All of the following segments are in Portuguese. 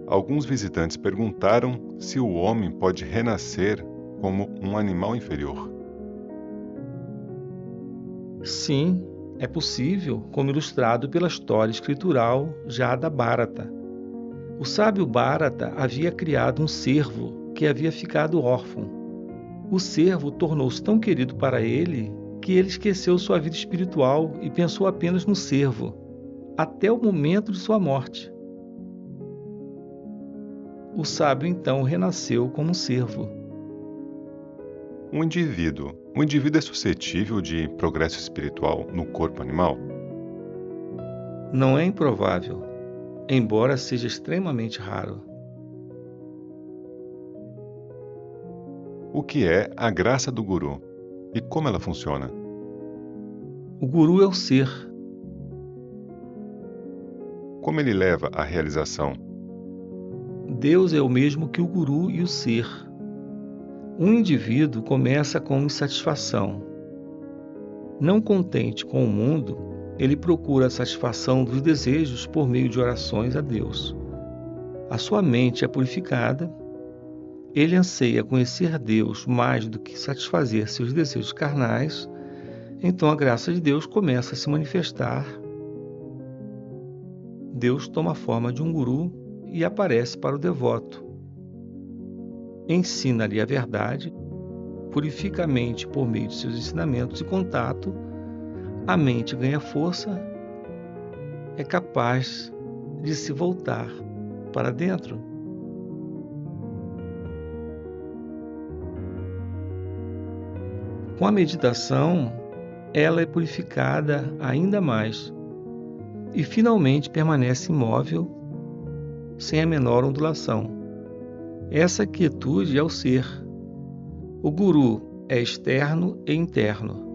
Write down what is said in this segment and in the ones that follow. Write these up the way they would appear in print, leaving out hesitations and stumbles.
alguns visitantes perguntaram se o homem pode renascer como um animal inferior. Sim, é possível, como ilustrado pela história escritural já da Bharata. O sábio Bharata havia criado um cervo que havia ficado órfão. O cervo tornou-se tão querido para ele que ele esqueceu sua vida espiritual e pensou apenas no cervo, até o momento de sua morte. O sábio então renasceu como um cervo. O indivíduo é suscetível de progresso espiritual no corpo animal? Não é improvável, embora seja extremamente raro. O que é a graça do guru e como ela funciona? O guru é o ser. Como ele leva à realização? Deus é o mesmo que o guru e o ser. Um indivíduo começa com insatisfação. Não contente com o mundo, ele procura a satisfação dos desejos por meio de orações a Deus. A sua mente é purificada, ele anseia conhecer Deus mais do que satisfazer seus desejos carnais, então a graça de Deus começa a se manifestar. Deus toma a forma de um guru e aparece para o devoto. Ensina-lhe a verdade, purifica a mente por meio de seus ensinamentos e contato, a mente ganha força, é capaz de se voltar para dentro. Com a meditação, ela é purificada ainda mais e finalmente permanece imóvel, sem a menor ondulação. Essa quietude é o ser. O guru é externo e interno.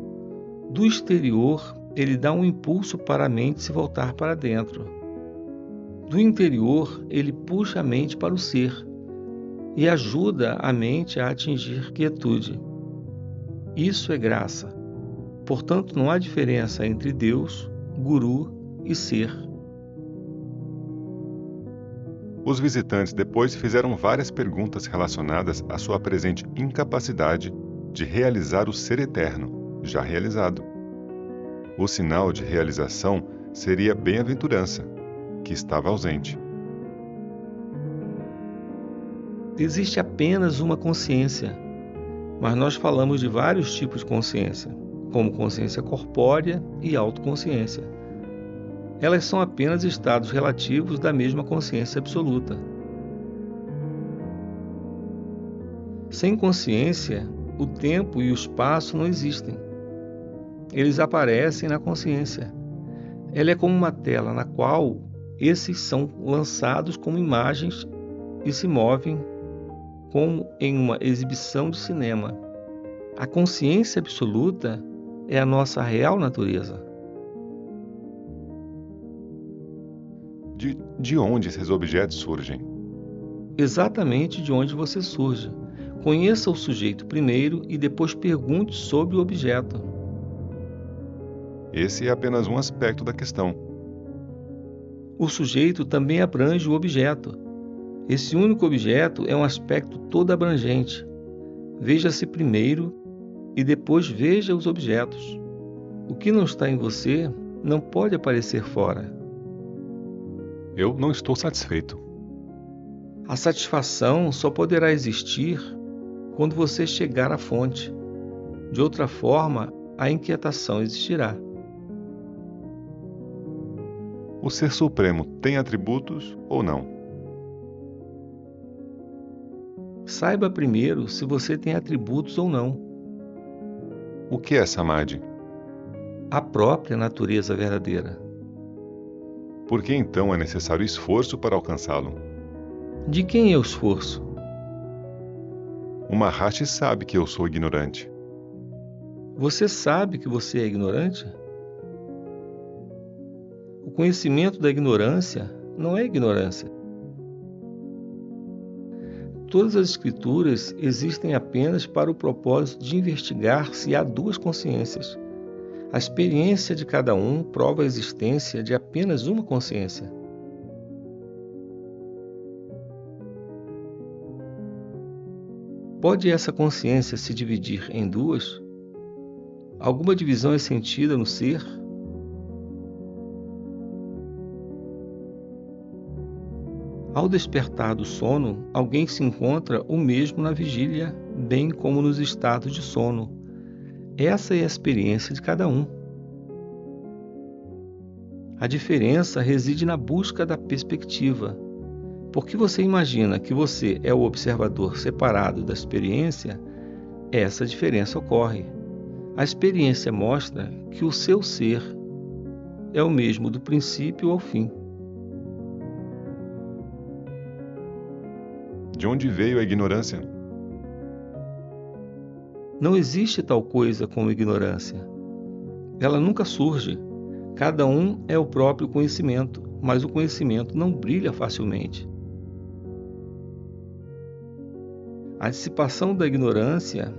Do exterior, ele dá um impulso para a mente se voltar para dentro. Do interior, ele puxa a mente para o ser e ajuda a mente a atingir quietude. Isso é graça. Portanto, não há diferença entre Deus, guru e ser. Os visitantes depois fizeram várias perguntas relacionadas à sua presente incapacidade de realizar o ser eterno, já realizado. O sinal de realização seria bem-aventurança, que estava ausente. Existe apenas uma consciência, mas nós falamos de vários tipos de consciência, como consciência corpórea e autoconsciência. Elas são apenas estados relativos da mesma consciência absoluta. Sem consciência, o tempo e o espaço não existem. Eles aparecem na consciência. Ela é como uma tela na qual esses são lançados como imagens e se movem como em uma exibição de cinema. A consciência absoluta é a nossa real natureza. De onde esses objetos surgem? Exatamente de onde você surge. Conheça o sujeito primeiro e depois pergunte sobre o objeto. Esse é apenas um aspecto da questão. O sujeito também abrange o objeto. Esse único objeto é um aspecto todo abrangente. Veja-se primeiro e depois veja os objetos. O que não está em você não pode aparecer fora. Eu não estou satisfeito. A satisfação só poderá existir quando você chegar à fonte. De outra forma, a inquietação existirá. O Ser Supremo tem atributos ou não? Saiba primeiro se você tem atributos ou não. O que é Samadhi? A própria natureza verdadeira. Por que então é necessário esforço para alcançá-lo? De quem é o esforço? O Maharshi sabe que eu sou ignorante. Você sabe que você é ignorante? O conhecimento da ignorância não é ignorância. Todas as escrituras existem apenas para o propósito de investigar se há duas consciências. A experiência de cada um prova a existência de apenas uma consciência. Pode essa consciência se dividir em duas? Alguma divisão é sentida no ser? Ao despertar do sono, alguém se encontra o mesmo na vigília, bem como nos estados de sono. Essa é a experiência de cada um. A diferença reside na busca da perspectiva. Porque você imagina que você é o observador separado da experiência, essa diferença ocorre. A experiência mostra que o seu ser é o mesmo do princípio ao fim. De onde veio a ignorância? Não existe tal coisa como ignorância. Ela nunca surge. Cada um é o próprio conhecimento, mas o conhecimento não brilha facilmente. A dissipação da ignorância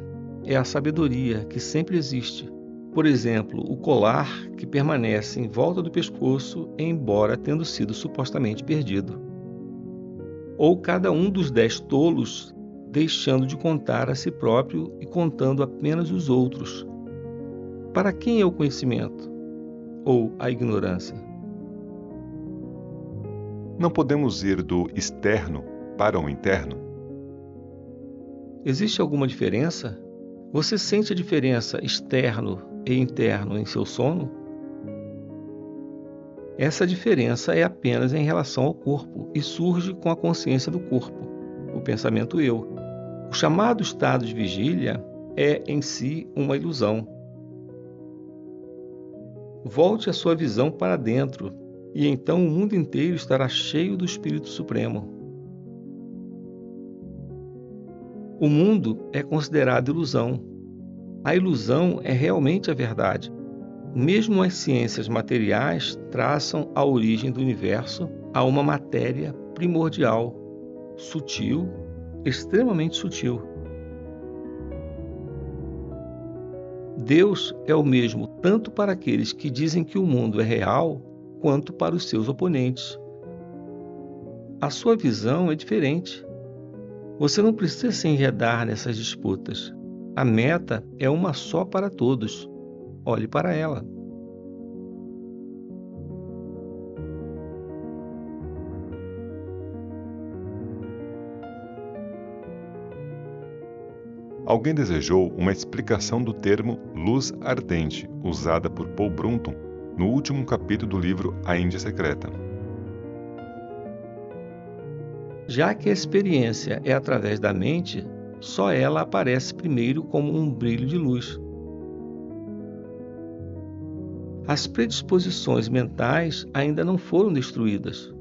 é a sabedoria que sempre existe. Por exemplo, o colar que permanece em volta do pescoço, embora tendo sido supostamente perdido. Ou cada um dos 10 tolos deixando de contar a si próprio e contando apenas os outros. Para quem é o conhecimento? Ou a ignorância? Não podemos ir do externo para o interno? Existe alguma diferença? Você sente a diferença externo e interno em seu sono? Essa diferença é apenas em relação ao corpo e surge com a consciência do corpo, o pensamento eu. O chamado estado de vigília é em si uma ilusão. Volte a sua visão para dentro e então o mundo inteiro estará cheio do Espírito Supremo. O mundo é considerado ilusão. A ilusão é realmente a verdade. Mesmo as ciências materiais traçam a origem do universo a uma matéria primordial, sutil, extremamente sutil. Deus é o mesmo tanto para aqueles que dizem que o mundo é real, quanto para os seus oponentes. A sua visão é diferente. Você não precisa se enredar nessas disputas. A meta é uma só para todos. Olhe para ela. Alguém desejou uma explicação do termo luz ardente, usada por Paul Brunton no último capítulo do livro A Índia Secreta. Já que a experiência é através da mente, só ela aparece primeiro como um brilho de luz. As predisposições mentais ainda não foram destruídas.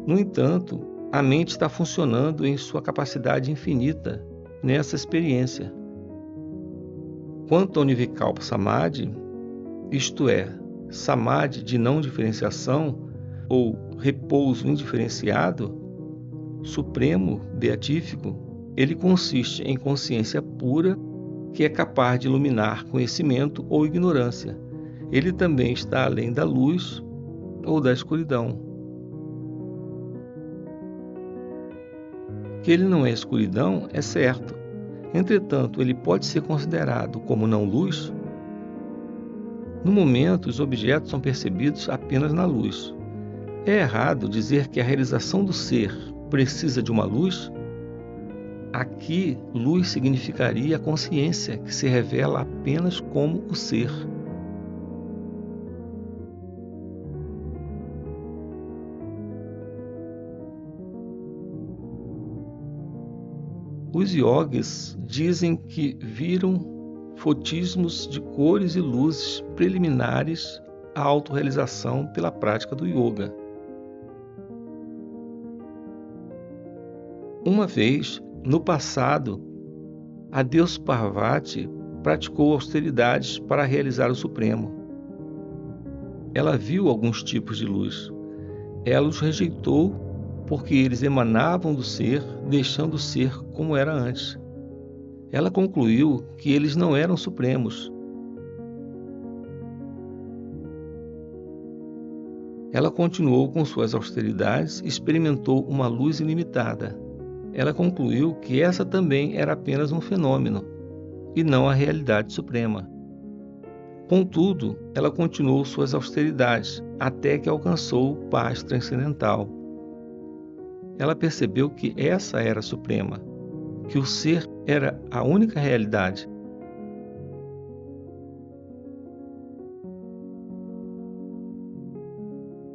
No entanto, a mente está funcionando em sua capacidade infinita nessa experiência. Quanto ao Nirvikalpa Samadhi, isto é, Samadhi de não diferenciação ou repouso indiferenciado, supremo, beatífico, ele consiste em consciência pura que é capaz de iluminar conhecimento ou ignorância. Ele também está além da luz ou da escuridão. Que ele não é escuridão é certo. Entretanto, ele pode ser considerado como não luz? No momento, os objetos são percebidos apenas na luz. É errado dizer que a realização do ser precisa de uma luz? Aqui, luz significaria a consciência que se revela apenas como o ser. Os yogis dizem que viram fotismos de cores e luzes preliminares à autorrealização pela prática do yoga. Uma vez, no passado, a deusa Parvati praticou austeridades para realizar o Supremo. Ela viu alguns tipos de luz. Ela os rejeitou porque eles emanavam do ser, deixando o ser como era antes. Ela concluiu que eles não eram supremos. Ela continuou com suas austeridades e experimentou uma luz ilimitada. ela concluiu que essa também era apenas um fenômeno, e não a realidade suprema. Contudo, ela continuou suas austeridades, até que alcançou paz transcendental. Ela percebeu que essa era a suprema, que o ser era a única realidade.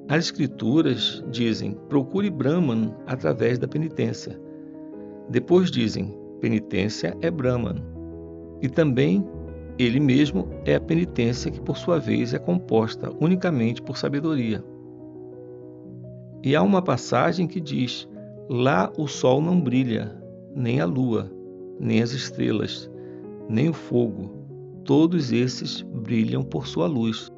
As escrituras dizem: procure Brahman através da penitência. Depois dizem: penitência é Brahman. E também ele mesmo é a penitência, que por sua vez é composta unicamente por sabedoria. E há uma passagem que diz: lá o sol não brilha, nem a lua, nem as estrelas, nem o fogo. Todos esses brilham por sua luz.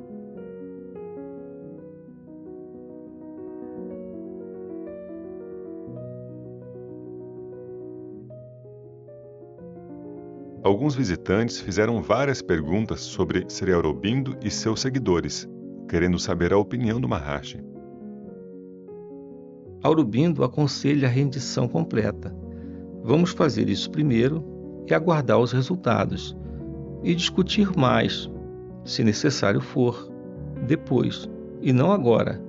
Alguns visitantes fizeram várias perguntas sobre Sri Aurobindo e seus seguidores, querendo saber a opinião do Maharshi. Aurobindo aconselha a rendição completa. Vamos fazer isso primeiro e aguardar os resultados, e discutir mais, se necessário for, depois, e não agora.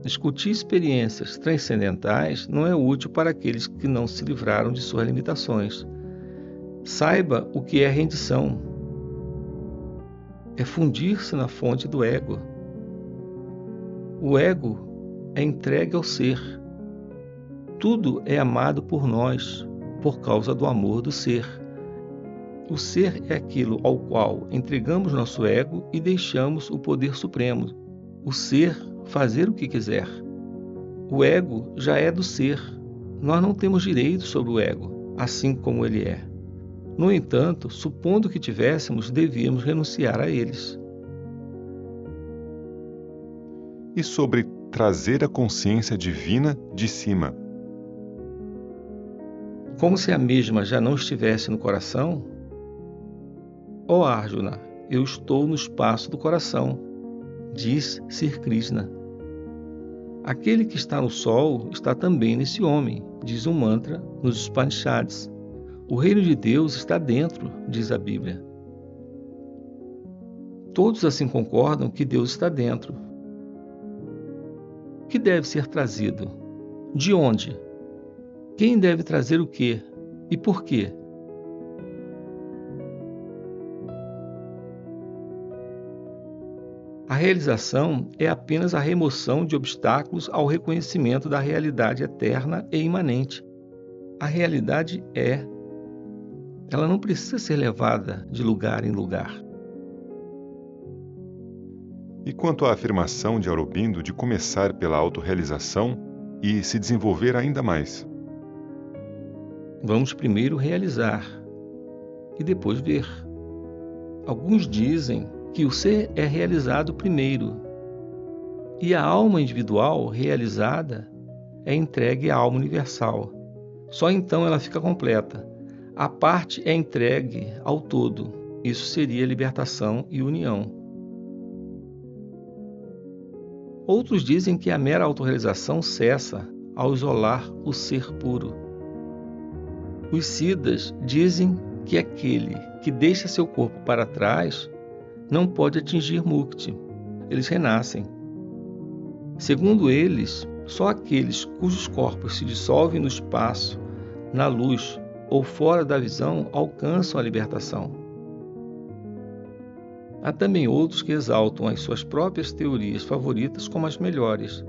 Discutir experiências transcendentais não é útil para aqueles que não se livraram de suas limitações. Saiba o que é rendição. É fundir-se na fonte do ego. O ego é entregue ao ser. Tudo é amado por nós, por causa do amor do ser. O ser é aquilo ao qual entregamos nosso ego e deixamos o poder supremo. O ser fazer o que quiser. O ego já é do ser. Nós não temos direito sobre o ego, assim como ele é. No entanto, supondo que tivéssemos, devíamos renunciar a eles. E sobre trazer a consciência divina de cima? Como se a mesma já não estivesse no coração? Ó Arjuna, eu estou no espaço do coração, diz Sri Krishna. Aquele que está no sol está também nesse homem, diz um mantra nos Upanishads. O reino de Deus está dentro, diz a Bíblia. Todos assim concordam que Deus está dentro. O que deve ser trazido? De onde? Quem deve trazer o quê? E por quê? A realização é apenas a remoção de obstáculos ao reconhecimento da realidade eterna e imanente. A realidade é. Ela não precisa ser levada de lugar em lugar. E quanto à afirmação de Aurobindo de começar pela autorrealização e se desenvolver ainda mais? Vamos primeiro realizar e depois ver. Alguns dizem que o ser é realizado primeiro e a alma individual realizada é entregue à alma universal. Só então ela fica completa. A parte é entregue ao todo. Isso seria libertação e união. Outros dizem que a mera autorrealização cessa ao isolar o ser puro. Os Siddhas dizem que aquele que deixa seu corpo para trás não pode atingir Mukti. Eles renascem. Segundo eles, só aqueles cujos corpos se dissolvem no espaço, na luz ou fora da visão alcançam a libertação. Há também outros que exaltam as suas próprias teorias favoritas como as melhores.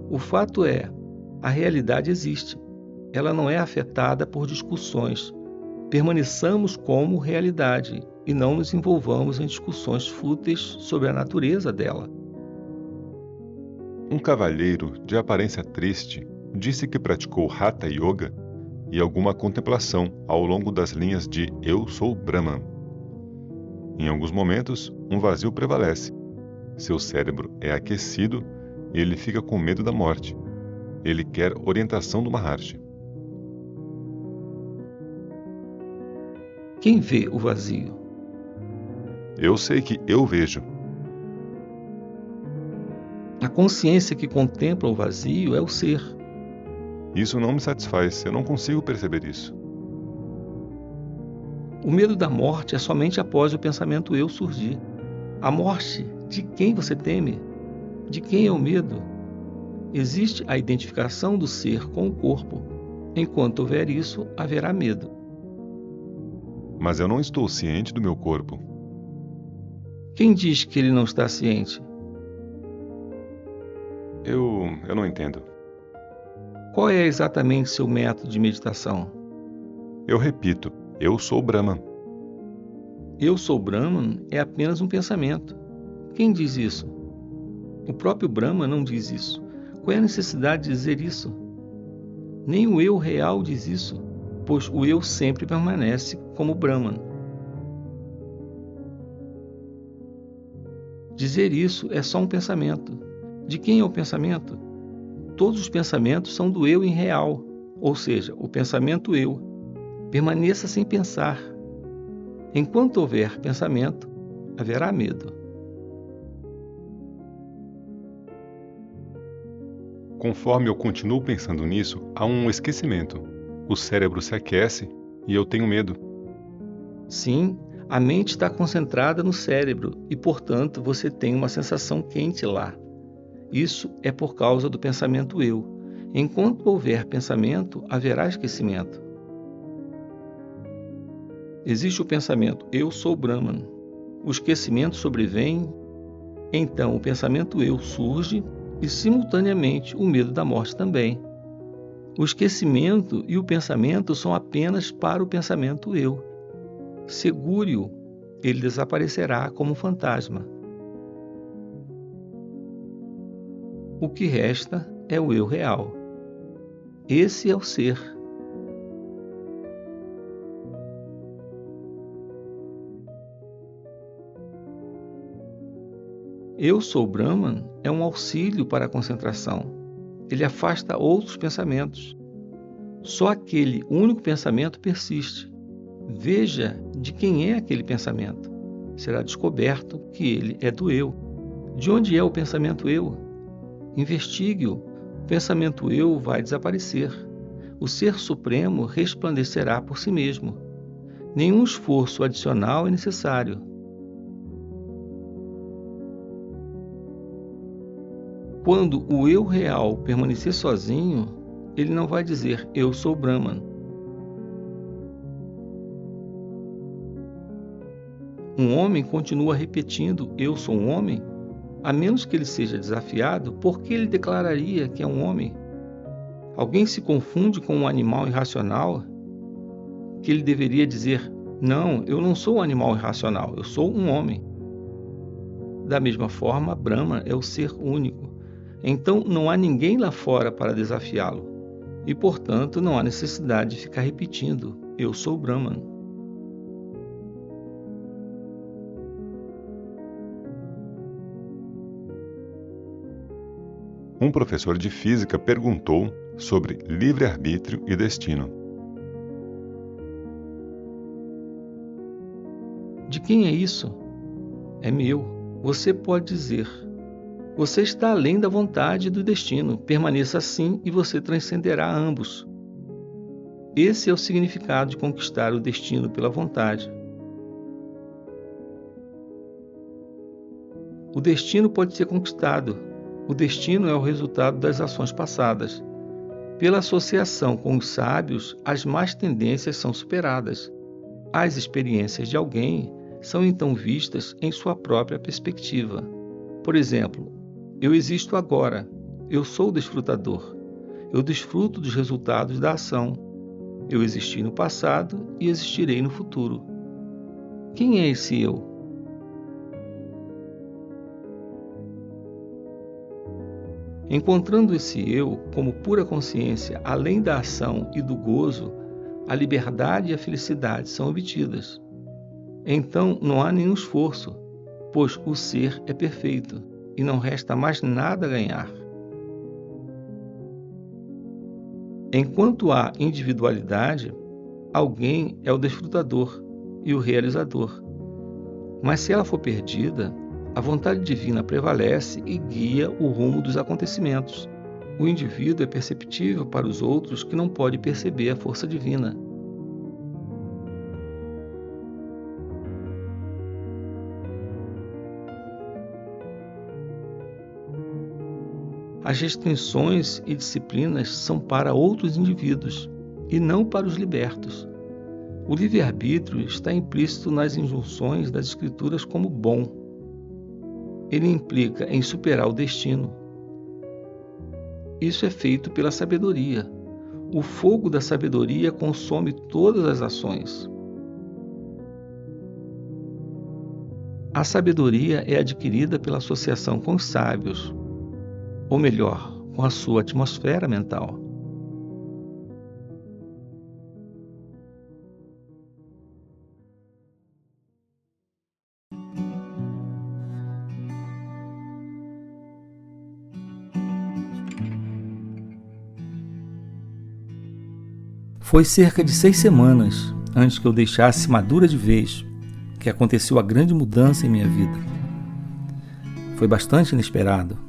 O fato é, a realidade existe. Ela não é afetada por discussões. Permaneçamos como realidade e não nos envolvamos em discussões fúteis sobre a natureza dela. Um cavalheiro de aparência triste disse que praticou Hatha Yoga e alguma contemplação ao longo das linhas de Eu sou Brahman. Em alguns momentos, um vazio prevalece. Seu cérebro é aquecido e ele fica com medo da morte. Ele quer orientação do Maharshi. Quem vê o vazio? Eu sei que eu vejo. A consciência que contempla o vazio é o ser. Isso não me satisfaz, eu não consigo perceber isso. O medo da morte é somente após o pensamento eu surgir. A morte de quem você teme? De quem é o medo? Existe a identificação do ser com o corpo. Enquanto houver isso, haverá medo. Mas eu não estou ciente do meu corpo. Quem diz que ele não está ciente? Eu não entendo. Qual é exatamente seu método de meditação? Eu repito, eu sou Brahman. Eu sou Brahman é apenas um pensamento. Quem diz isso? O próprio Brahma não diz isso. Qual é a necessidade de dizer isso? Nem o eu real diz isso, pois o eu sempre permanece como Brahman. Dizer isso é só um pensamento. De quem é o pensamento? Todos os pensamentos são do eu irreal, ou seja, o pensamento eu. Permaneça sem pensar. Enquanto houver pensamento, haverá medo. Conforme eu continuo pensando nisso, há um esquecimento. O cérebro se aquece e eu tenho medo. Sim, a mente está concentrada no cérebro e, portanto, você tem uma sensação quente lá. Isso é por causa do pensamento eu. Enquanto houver pensamento, haverá esquecimento. Existe o pensamento eu sou Brahman. O esquecimento sobrevém, então o pensamento eu surge e, simultaneamente, o medo da morte também. O esquecimento e o pensamento são apenas para o pensamento eu. Segure-o, ele desaparecerá como um fantasma. O que resta é o eu real. Esse é o ser. Eu sou Brahman é um auxílio para a concentração. Ele afasta outros pensamentos. Só aquele único pensamento persiste. Veja de quem é aquele pensamento. Será descoberto que ele é do eu. De onde é o pensamento eu? Investigue-o. O pensamento eu vai desaparecer. O Ser Supremo resplandecerá por si mesmo. Nenhum esforço adicional é necessário. Quando o eu real permanecer sozinho, ele não vai dizer eu sou Brahman. Um homem continua repetindo eu sou um homem? A menos que ele seja desafiado, por que ele declararia que é um homem? Alguém se confunde com um animal irracional? Que ele deveria dizer, não, eu não sou um animal irracional, eu sou um homem. Da mesma forma, Brahma é o ser único. Então não há ninguém lá fora para desafiá-lo. E, portanto, não há necessidade de ficar repetindo, eu sou Brahman. Um professor de física perguntou sobre livre-arbítrio e destino. De quem é isso? É meu. Você pode dizer. Você está além da vontade e do destino. Permaneça assim e você transcenderá ambos. Esse é o significado de conquistar o destino pela vontade. O destino pode ser conquistado. O destino é o resultado das ações passadas. Pela associação com os sábios, as más tendências são superadas. As experiências de alguém são então vistas em sua própria perspectiva. Por exemplo, eu existo agora, eu sou o desfrutador. Eu desfruto dos resultados da ação. Eu existi no passado e existirei no futuro. Quem é esse eu? Encontrando esse eu como pura consciência, além da ação e do gozo, a liberdade e a felicidade são obtidas. Então não há nenhum esforço, pois o ser é perfeito e não resta mais nada a ganhar. Enquanto há individualidade, alguém é o desfrutador e o realizador. Mas se ela for perdida, A vontade divina prevalece e guia o rumo dos acontecimentos. O indivíduo é perceptível para os outros que não pode perceber a força divina. As restrições e disciplinas são para outros indivíduos e não para os libertos. O livre-arbítrio está implícito nas injunções das Escrituras como bom. Ele implica em superar o destino. Isso é feito pela sabedoria. O fogo da sabedoria consome todas as ações. A sabedoria é adquirida pela associação com os sábios, ou melhor, com a sua atmosfera mental. Foi cerca de 6 semanas antes que eu deixasse madura de vez que aconteceu a grande mudança em minha vida. Foi bastante inesperado.